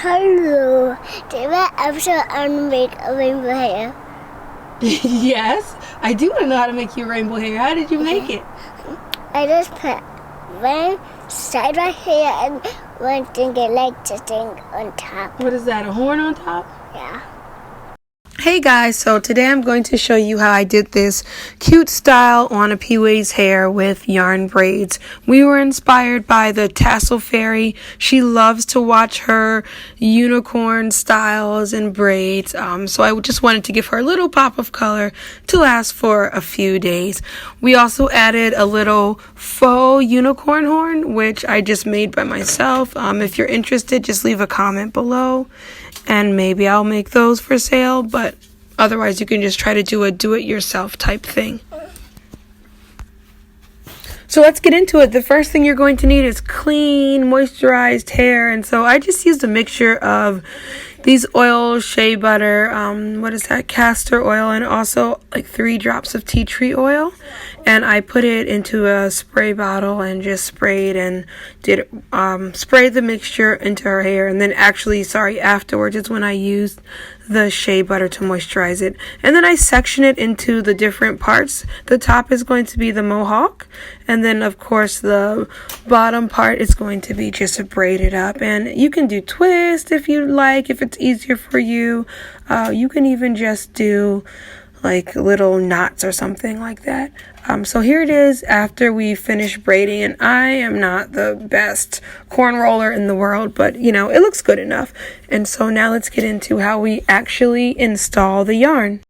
Hello. Do you ever animate a rainbow hair? Yes, I do want to know how to make your rainbow hair. How did you make it? I just put one side right here and one thing I like to thing on top. What is that, a horn on top? Yeah. Hey guys, so today I'm going to show you how I did this cute style on a Pee-wee's hair with yarn braids. We were inspired by the Tasselfairy. She loves to watch her unicorn styles and braids, so I just wanted to give her a little pop of color to last for a few days. We also added a little faux unicorn horn, which I just made by myself. If you're interested, just leave a comment below. And maybe I'll make those for sale, but otherwise you can just try to do a do-it-yourself type thing. So let's get into it. The first thing you're going to need is clean, moisturized hair. And so I just used a mixture of these oils, shea butter, castor oil, and also like 3 drops of tea tree oil. And I put it into a spray bottle and just sprayed and sprayed the mixture into her hair. And then afterwards is when I used the shea butter to moisturize it. And then I section it into the different parts. The top is going to be the mohawk. And then, of course, the bottom part is going to be just braided up. And you can do twist if you like, if it's easier for you. You can even just do like little knots or something like that. So here it is after we finish braiding, and I am not the best corn roller in the world, but you know, it looks good enough. And so now let's get into how we actually install the yarn.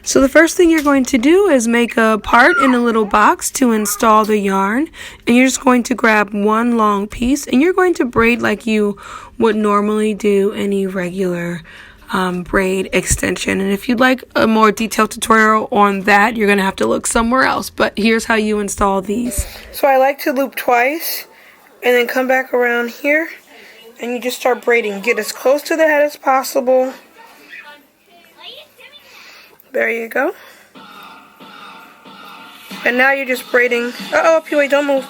So the first thing you're going to do is make a part in a little box to install the yarn, and you're just going to grab one long piece and you're going to braid like you would normally do any regular braid extension. And if you'd like a more detailed tutorial on that, you're gonna have to look somewhere else, but here's how you install these. So I like to loop twice and then come back around here, and you just start braiding. Get as close to the head as possible. There you go. And now you're just braiding. Wait, don't move.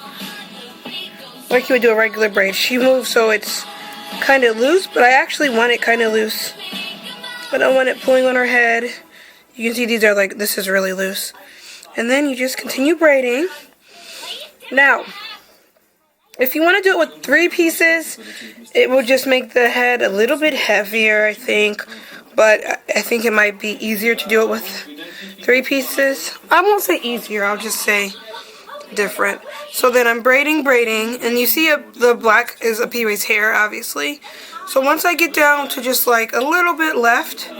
Like you would do a regular braid. She moves so it's kind of loose, but I actually want it kind of loose. I don't want it pulling on her head. You can see this is really loose. And then you just continue braiding. Now, if you want to do it with 3 pieces, it will just make the head a little bit heavier, I think. But I think it might be easier to do it with 3 pieces. I won't say easier, I'll just say different. So then I'm braiding, and you see the black is a Pee-wee's hair, obviously. So once I get down to just like a little bit left,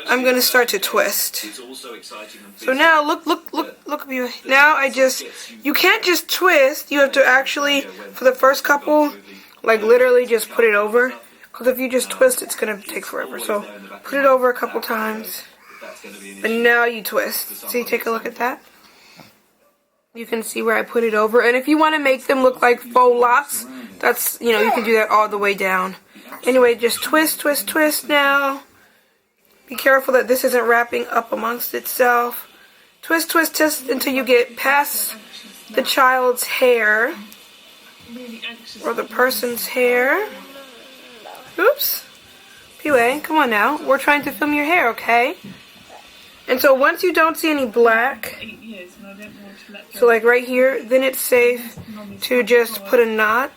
I'm going to start to twist. So now, look, Pee-wee. Now you can't just twist, you have to actually, for the first couple, like literally just put it over. Because if you just twist, it's going to take forever. So put it over a couple times. And now you twist. See, take a look at that. You can see where I put it over. And if you want to make them look like faux locks, that's, you can do that all the way down. Anyway, just twist now. Be careful that this isn't wrapping up amongst itself. Twist until you get past the child's hair. Or the person's hair. Oops. Pee-wee, come on now. We're trying to film your hair, okay? And so once you don't see any black, so like right here, then it's safe to just put a knot.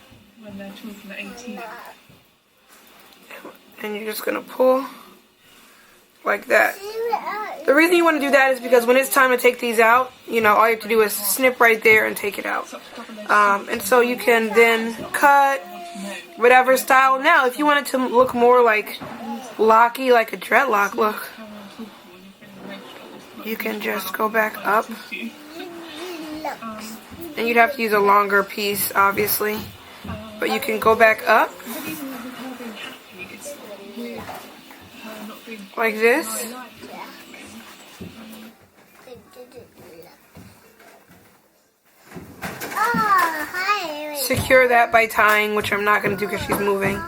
And you're just going to pull like that. The reason you want to do that is because when it's time to take these out, all you have to do is snip right there and take it out. And so you can then cut whatever style. Now, if you want it to look more like locky, like a dreadlock look, you can just go back up. And you'd have to use a longer piece, obviously. But you can go back up. Like this. Secure that by tying, which I'm not going to do because she's moving.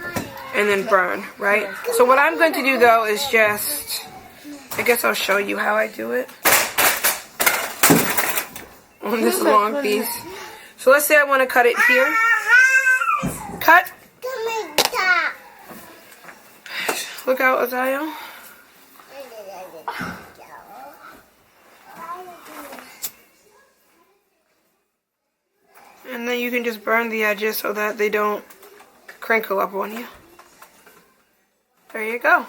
And then burn, right? So what I'm going to do though is just, I guess I'll show you how I do it. On this long piece. So let's say I want to cut it here. Cut. Look out, Azayo. And then you can just burn the edges so that they don't crinkle up on you. There you go.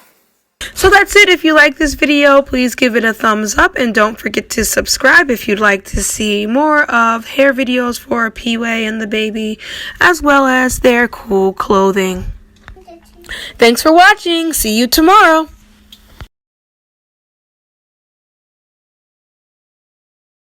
So that's it. If you like this video, please give it a thumbs up. And don't forget to subscribe if you'd like to see more of hair videos for P-Way and the baby, as well as their cool clothing. Thanks for watching. See you tomorrow.